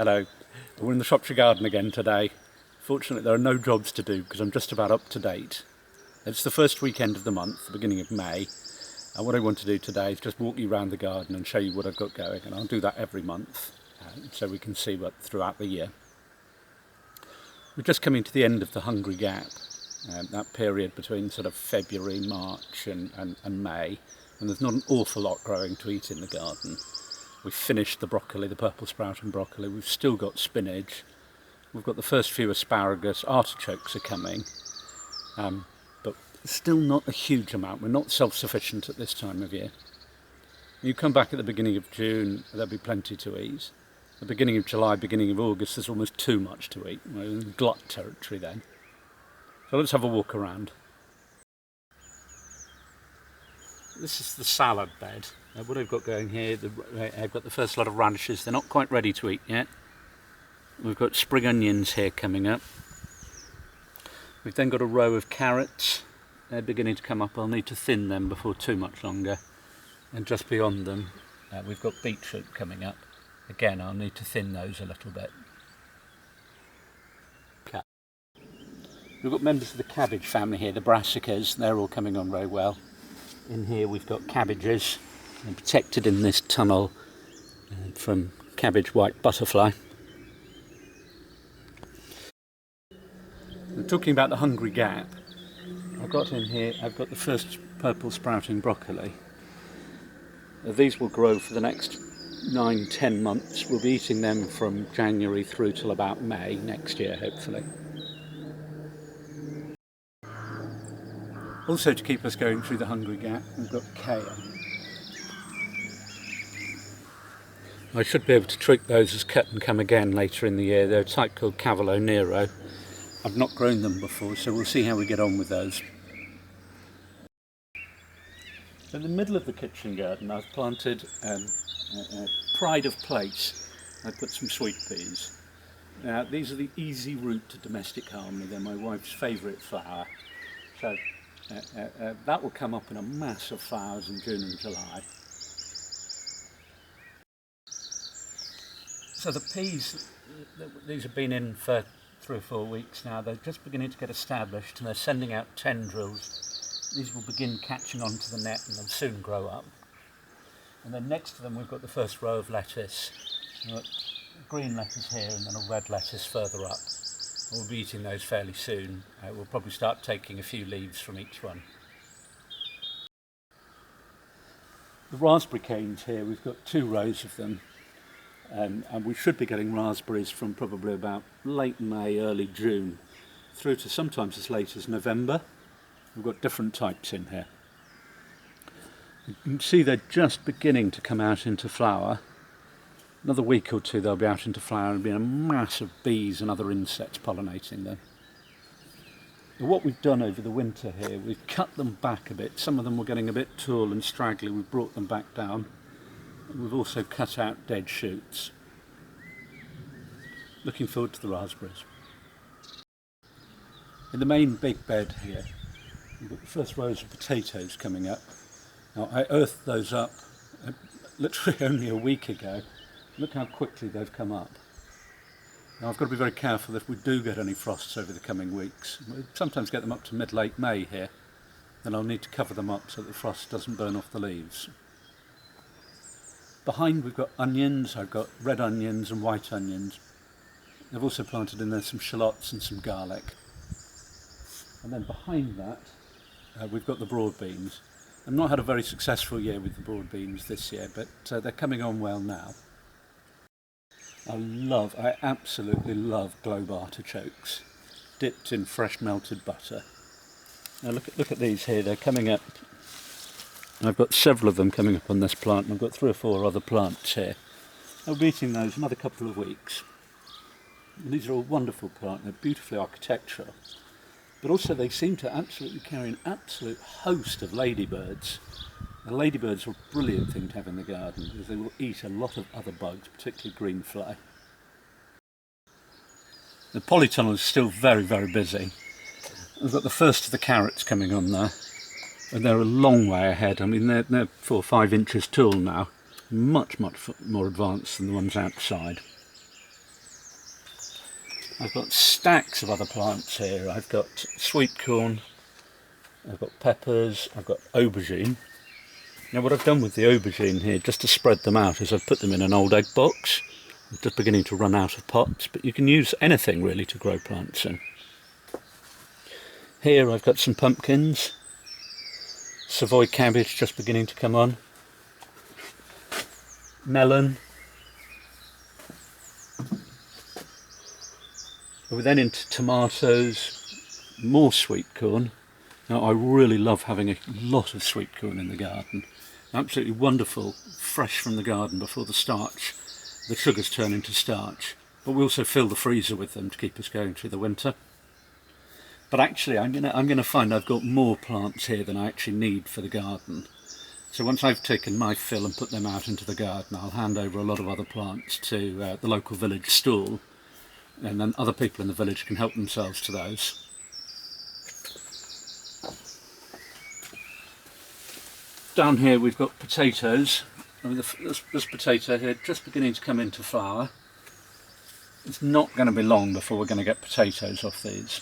Hello, we're in the Shropshire garden again today. Fortunately there are no jobs to do because I'm just about up to date. It's the first weekend of the month, the beginning of May, and what I want to do today is just walk you around the garden and show you what I've got going, and I'll do that every month so we can see what throughout the year. We're just coming to the end of the hungry gap, that period between sort of February, March and May, and there's not an awful lot growing to eat in the garden. We've finished the broccoli, the purple sprouting broccoli, we've still got spinach, we've got the first few asparagus, artichokes are coming, but still not a huge amount. We're not self-sufficient at this time of year. You come back at the beginning of June, there'll be plenty to eat. The beginning of July, beginning of August, there's almost too much to eat. We're in glut territory then. So let's have a walk around. This is the salad bed. What I've got going here, I've got the first lot of radishes. They're not quite ready to eat yet. We've got spring onions here coming up. We've then got a row of carrots. They're beginning to come up. I'll need to thin them before too much longer. And just beyond them, we've got beetroot coming up. Again, I'll need to thin those a little bit. We've got members of the cabbage family here, the brassicas. They're all coming on very well. In here we've got cabbages, and protected in this tunnel from cabbage white butterfly. And talking about the hungry gap, I've got in here, I've got the first purple sprouting broccoli. These will grow for the next 9-10 months. We'll be eating them from January through till about May next year, hopefully. Also, to keep us going through the hungry gap, we've got kale. I should be able to treat those as cut and come again later in the year. They're a type called Cavallo Nero. I've not grown them before, so we'll see how we get on with those. In the middle of the kitchen garden, I've planted pride of place. I put some sweet peas. Now, these are the easy route to domestic harmony. They're my wife's favourite flower. So that will come up in a mass of flowers in June and July. So the peas, these have been in for 3 or 4 weeks now. They're just beginning to get established and they're sending out tendrils. These will begin catching onto the net and then soon grow up. And then next to them we've got the first row of lettuce. We've got green lettuce here and then a red lettuce further up. We'll be eating those fairly soon. We'll probably start taking a few leaves from each one. The raspberry canes here, we've got 2 rows of them. And we should be getting raspberries from probably about late May, early June, through to sometimes as late as November. We've got different types in here. You can see they're just beginning to come out into flower. Another week or two they'll be out into flower and be a mass of bees and other insects pollinating them. But what we've done over the winter here, we've cut them back a bit. Some of them were getting a bit tall and straggly. We've brought them back down. We've also cut out dead shoots. Looking forward to the raspberries. In the main big bed here, we've got the first rows of potatoes coming up. Now I earthed those up literally only a week ago. Look how quickly they've come up. Now I've got to be very careful if we do get any frosts over the coming weeks. We sometimes get them up to mid-late May here. Then I'll need to cover them up so that the frost doesn't burn off the leaves. Behind we've got onions. I've got red onions and white onions. I've also planted in there some shallots and some garlic. And then behind that we've got the broad beans. I've not had a very successful year with the broad beans this year, but they're coming on well now. I absolutely love globe artichokes, dipped in fresh melted butter. Now look at these here, they're coming up. I've got several of them coming up on this plant, and I've got 3 or 4 other plants here. I'll be eating those another couple of weeks. And these are all wonderful plants, they're beautifully architectural. But also they seem to absolutely carry an absolute host of ladybirds. The ladybirds are a brilliant thing to have in the garden because they will eat a lot of other bugs, particularly green fly. The polytunnel is still very, very busy. We've got the first of the carrots coming on there, and they're a long way ahead. I mean, they're 4 or 5 inches tall now, much more advanced than the ones outside. I've got stacks of other plants here. I've got sweet corn, I've got peppers, I've got aubergine. Now what I've done with the aubergine here, just to spread them out, is I've put them in an old egg box. I'm just beginning to run out of pots, but you can use anything really to grow plants in. Here I've got some pumpkins, Savoy cabbage just beginning to come on, melon. We're then into tomatoes, more sweet corn. Now I really love having a lot of sweet corn in the garden. Absolutely wonderful, fresh from the garden before the sugars turn into starch. But we also fill the freezer with them to keep us going through the winter. But actually I'm gonna find I've got more plants here than I actually need for the garden. So once I've taken my fill and put them out into the garden, I'll hand over a lot of other plants to the local village stall, and then other people in the village can help themselves to those. Down here we've got potatoes. I mean, this potato here just beginning to come into flower. It's not going to be long before we're going to get potatoes off these.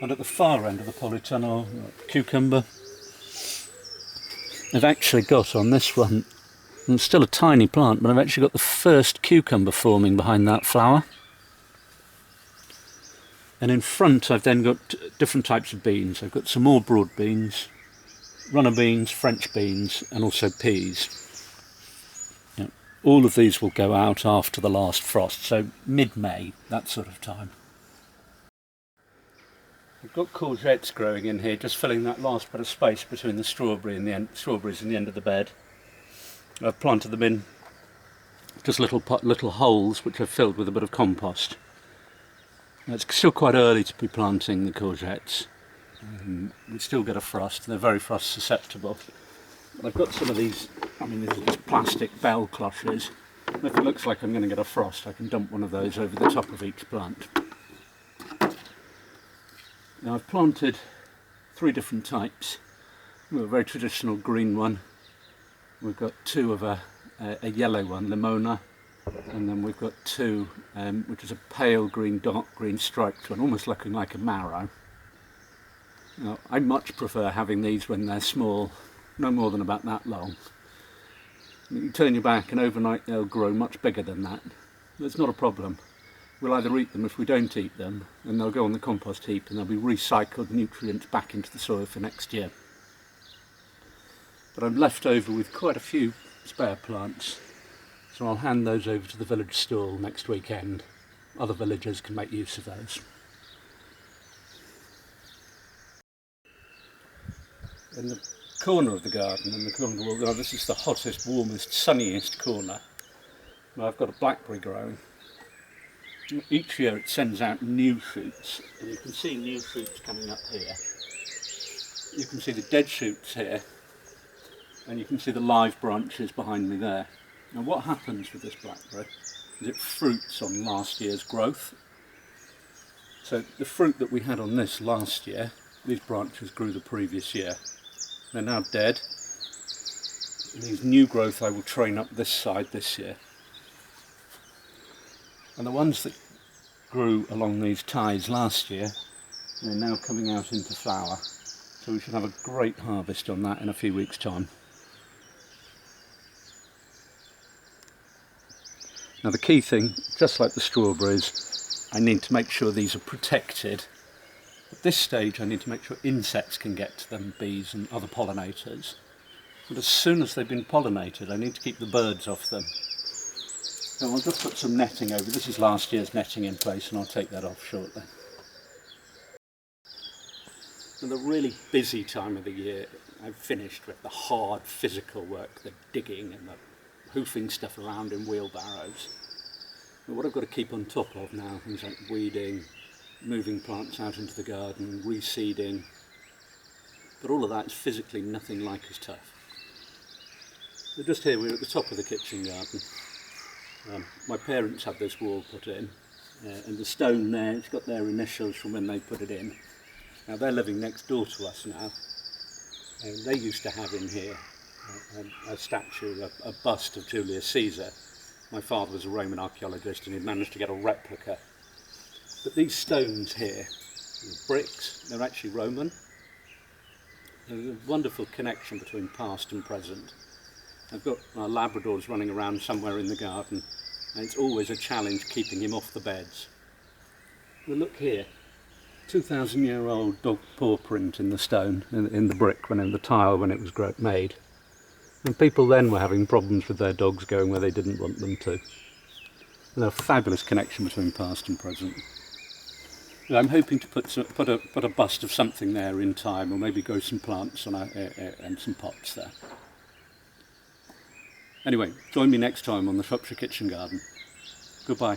And at the far end of the polytunnel, cucumber. I've actually got on this one, and it's still a tiny plant, but I've actually got the first cucumber forming behind that flower. And in front I've then got different types of beans. I've got some more broad beans, runner beans, French beans, and also peas. Now, all of these will go out after the last frost, so mid-May, that sort of time. We've got courgettes growing in here, just filling that last bit of space between the strawberries and the end of the bed. I've planted them in just little holes which I've filled with a bit of compost. Now, it's still quite early to be planting the courgettes. We still get a frost, they're very frost susceptible. But I've got some of these, these are just plastic bell cloches. If it looks like I'm going to get a frost, I can dump one of those over the top of each plant. Now I've planted 3 different types. We've got a very traditional green one. We've got 2 of a yellow one, Limona. And then we've got 2, which is a pale green, dark green striped one, almost looking like a marrow. Now, I much prefer having these when they're small, no more than about that long. You turn your back and overnight they'll grow much bigger than that. That's not a problem. We'll either eat them. If we don't eat them, then they'll go on the compost heap and they'll be recycled nutrients back into the soil for next year. But I'm left over with quite a few spare plants. So I'll hand those over to the village stall next weekend. Other villagers can make use of those. In the corner of the garden, in the corner of the wall, this is the hottest, warmest, sunniest corner. Where I've got a blackberry growing. Each year it sends out new shoots, and you can see new shoots coming up here. You can see the dead shoots here, and you can see the live branches behind me there. Now what happens with this blackberry is it fruits on last year's growth. So the fruit that we had on this last year, these branches grew the previous year. They're now dead. And these new growth I will train up this side this year. And the ones that grew along these ties last year, they're now coming out into flower. So we should have a great harvest on that in a few weeks' time. Now the key thing, just like the strawberries, I need to make sure these are protected. At this stage I need to make sure insects can get to them, bees and other pollinators. But as soon as they've been pollinated, I need to keep the birds off them. So I'll just put some netting over. This is last year's netting in place, and I'll take that off shortly. And the really busy time of the year, I've finished with the hard physical work, the digging and the hoofing stuff around in wheelbarrows. But what I've got to keep on top of now, things like weeding, moving plants out into the garden, reseeding. But all of that is physically nothing like as tough. So just here, we're at the top of the kitchen garden. My parents had this wall put in, and the stone there, it's got their initials from when they put it in. Now they're living next door to us now, and they used to have in here a statue, a bust of Julius Caesar, My father was a Roman archaeologist and he'd managed to get a replica. But these stones here, the bricks, they're actually Roman. There's a wonderful connection between past and present. I've got my Labradors running around somewhere in the garden, and it's always a challenge keeping him off the beds. Well, look here, 2,000-year-old dog paw print in the stone, in the brick, in the tile when it was made. And people then were having problems with their dogs going where they didn't want them to. And there's a fabulous connection between past and present. And I'm hoping to put a bust of something there in time, or maybe grow some plants and some pots there. Anyway, join me next time on the Shropshire Kitchen Garden. Goodbye.